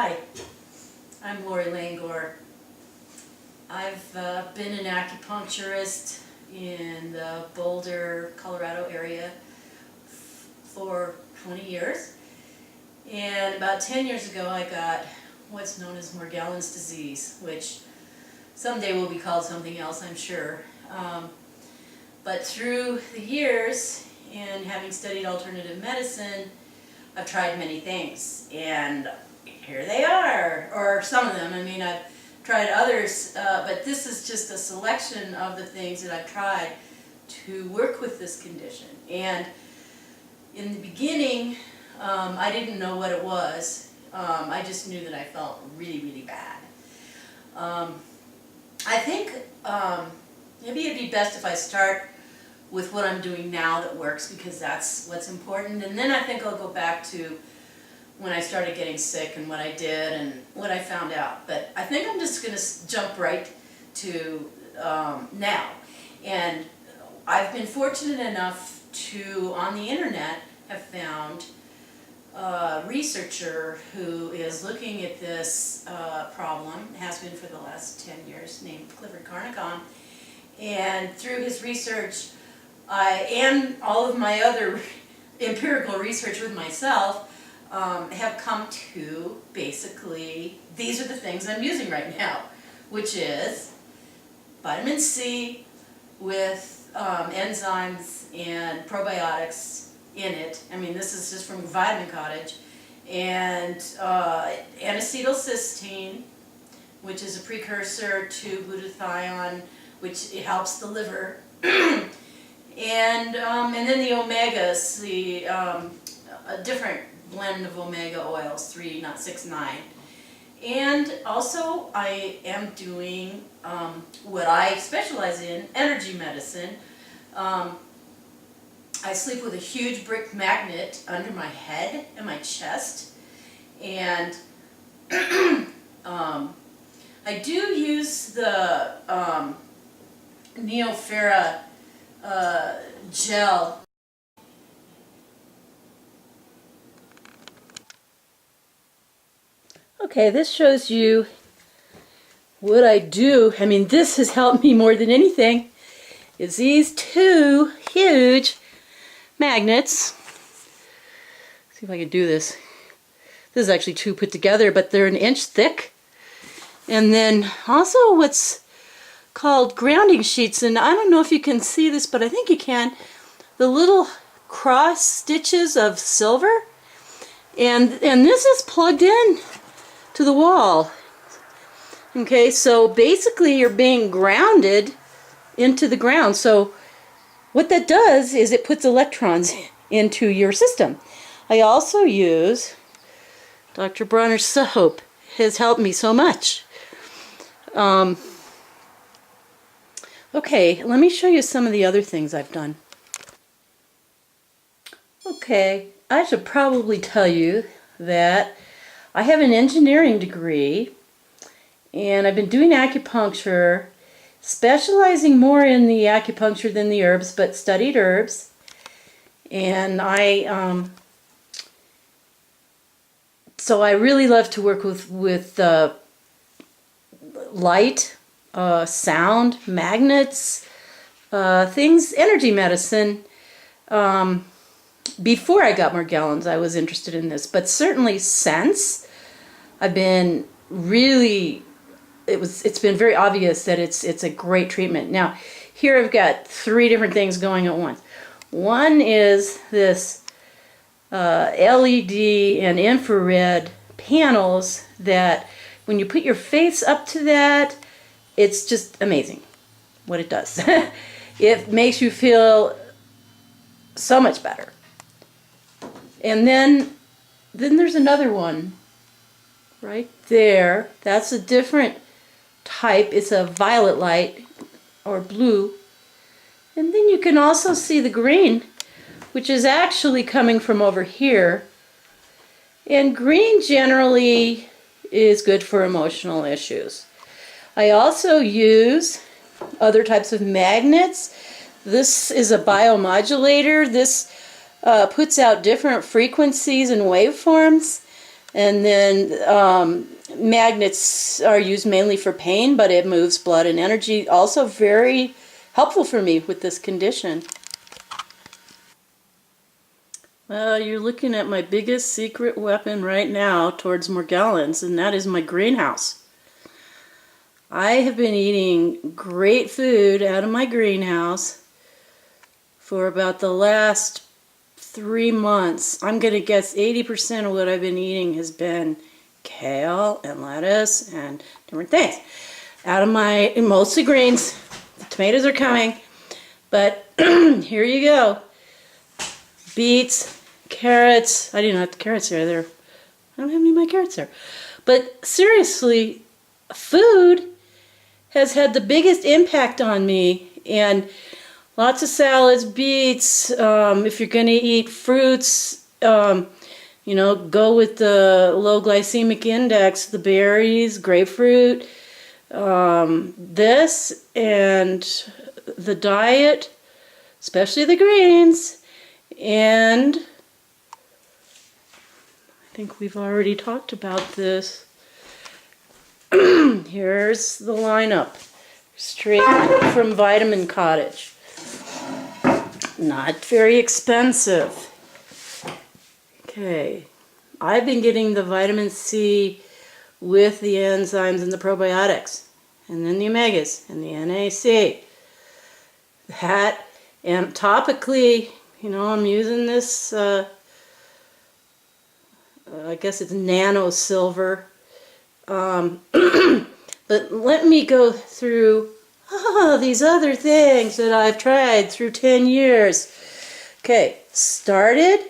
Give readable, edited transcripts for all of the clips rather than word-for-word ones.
Hi, I'm Lori Laingor. I've been an acupuncturist in the Boulder, Colorado area for 20 years. And about 10 years ago I got what's known as Morgellons disease, which someday will be called something else, I'm sure. But through the years and having studied alternative medicine, I've tried many things, and here they are, or some of them. I mean, I've tried others, but this is just a selection of the things that I've tried to work with this condition. And in the beginning, I didn't know what it was. I just knew that I felt really, really bad. I think maybe it'd be best if I start with what I'm doing now that works, because that's what's important, and then I think I'll go back to when I started getting sick and what I did and what I found out. But I think I'm just going to jump right to now. And I've been fortunate enough to, on the internet, have found a researcher who is looking at this problem, has been for the last 10 years, named Clifford Carnicom. And through his research, and all of my other empirical research with myself, have come to basically, these are the things I'm using right now, which is vitamin C with enzymes and probiotics in it. I mean, this is just from Vitamin Cottage. And N-acetylcysteine, which is a precursor to glutathione, which it helps the liver. And then the omegas, a different blend of omega oils, 3, not 6, 9. And also I am doing what I specialize in, energy medicine. I sleep with a huge brick magnet under my head and my chest. And I do use the Neophera gel. Okay, this shows you what I do. I mean, this has helped me more than anything, is these two huge magnets. Let's see if I can do this. This is actually two put together, but they're an inch thick. And then also what's called grounding sheets, and I don't know if you can see this, but I think you can. The little cross stitches of silver, and this is plugged in to the wall. Okay, so basically you're being grounded into the ground. So what that does is it puts electrons into your system. I also use Dr. Bronner's soap. Has helped me so much. Okay, let me show you some of the other things I've done. Okay, I should probably tell you that I have an engineering degree, and I've been doing acupuncture, specializing more in the acupuncture than the herbs, but studied herbs. And so I really love to work with light, sound, magnets, things, energy medicine. Before I got Morgellons, I was interested in this, but certainly since, I've been really, it's been very obvious that it's a great treatment. Now, here I've got 3 different things going at once. One is this LED and infrared panels that when you put your face up to that, it's just amazing what it does. It makes you feel so much better. And then there's another one right there. That's a different type. It's a violet light or blue. And then you can also see the green, which is actually coming from over here. And green generally is good for emotional issues. I also use other types of magnets. This is a biomodulator. This puts out different frequencies and waveforms And then magnets are used mainly for pain, but it moves blood and energy. Also very helpful for me with this condition. Well, you're looking at my biggest secret weapon right now towards Morgellons, and that is my greenhouse. I have been eating great food out of my greenhouse for about the last 3 months. I'm going to guess 80% of what I've been eating has been kale and lettuce and different things. Out of my, mostly greens. The tomatoes are coming. But here you go. Beets, carrots. I didn't have the carrots there. I don't have any of my carrots there. But seriously, food has had the biggest impact on me. And lots of salads, beets. If you're going to eat fruits, you know, go with the low glycemic index, the berries, grapefruit, this, and the diet, especially the greens. And I think we've already talked about this. Here's the lineup, straight from Vitamin Cottage. Not very expensive. Okay, I've been getting the vitamin C with the enzymes and the probiotics, and then the omegas and the NAC. That, and topically, you know, I'm using this, I guess it's nano silver. But let me go through these other things that I've tried through 10 years. Okay, started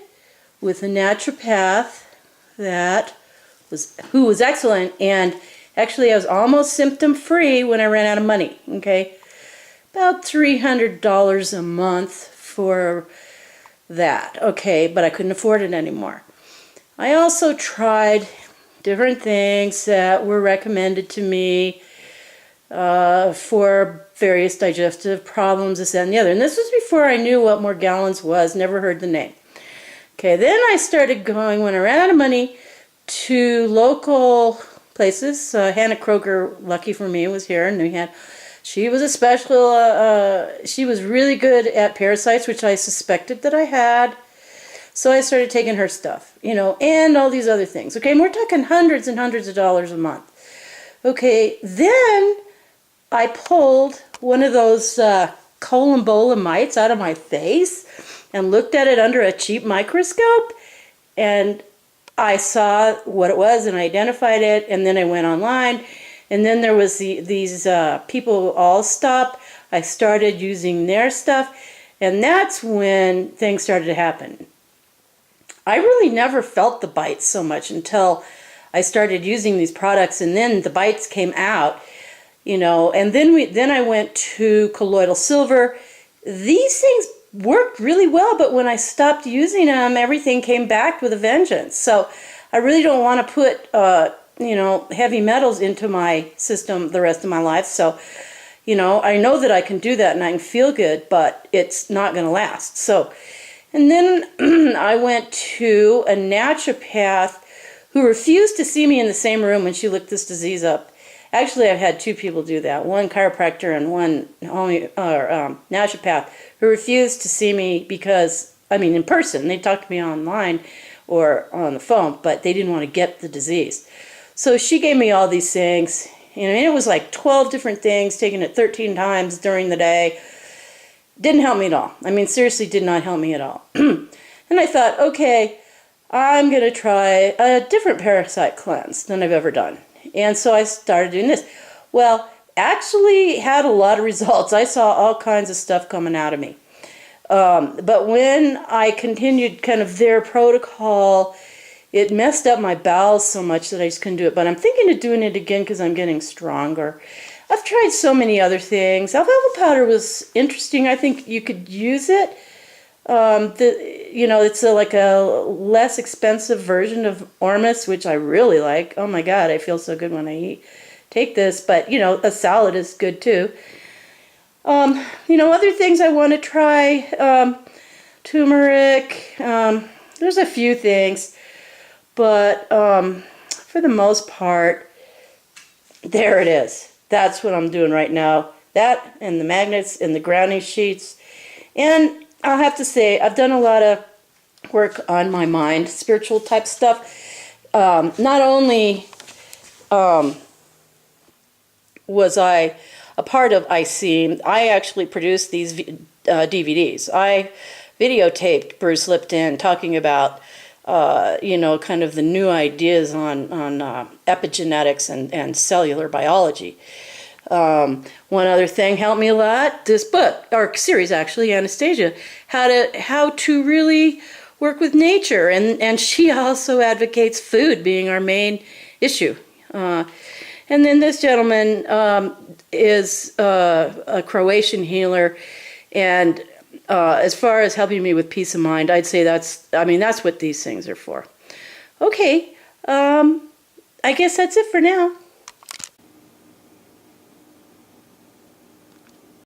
with a naturopath who was excellent, and actually I was almost symptom free when I ran out of money. Okay, about $300 a month for that. Okay, but I couldn't afford it anymore. I also tried different things that were recommended to me for various digestive problems, this, that, and the other. And this was before I knew what Morgellons was, never heard the name. Okay, then I started going, when I ran out of money, to local places. Hannah Kroger, lucky for me, was here, and she was a special, she was really good at parasites, which I suspected that I had. So I started taking her stuff, you know, and all these other things. Okay, and we're talking hundreds and hundreds of dollars a month. Okay, then I pulled one of those columbola mites out of my face and looked at it under a cheap microscope, and I saw what it was and I identified it, and then I went online, and then there was these people all stop. I started using their stuff, and that's when things started to happen. I really never felt the bites so much until I started using these products, and then the bites came out, you know, and then I went to colloidal silver. These things worked really well, but when I stopped using them, everything came back with a vengeance. So I really don't want to put, you know, heavy metals into my system the rest of my life. So, you know that I can do that and I can feel good, but it's not going to last. So, and then I went to a naturopath who refused to see me in the same room when she looked this disease up. Actually, I've had two people do that, one chiropractor and one naturopath, who refused to see me because, I mean, in person. They talked to me online or on the phone, but they didn't want to get the disease. So she gave me all these things, you know, and it was like 12 different things, taking it 13 times during the day. Didn't help me at all. I mean, seriously, did not help me at all. And I thought, okay, I'm going to try a different parasite cleanse than I've ever done. And so I started doing this. Well, actually had a lot of results. I saw all kinds of stuff coming out of me. But when I continued kind of their protocol, it messed up my bowels so much that I just couldn't do it. But I'm thinking of doing it again because I'm getting stronger. I've tried so many other things. Alfalfa powder was interesting. I think you could use it. You know, it's like a less expensive version of Ormus, which I really like. Oh my God, I feel so good when I take this. But, you know, a salad is good too. You know, other things I want to try, turmeric. There's a few things. But for the most part, there it is. That's what I'm doing right now. That and the magnets and the grounding sheets. And I'll have to say, I've done a lot of work on my mind, spiritual type stuff. Not only was I a part of IC, I actually produced these DVDs. I videotaped Bruce Lipton talking about, kind of the new ideas on epigenetics and cellular biology. One other thing helped me a lot, this book, or series actually, Anastasia, how to really work with nature. And she also advocates food being our main issue. And then this gentleman is a Croatian healer, and as far as helping me with peace of mind, I'd say that's what these things are for. Okay, I guess that's it for now.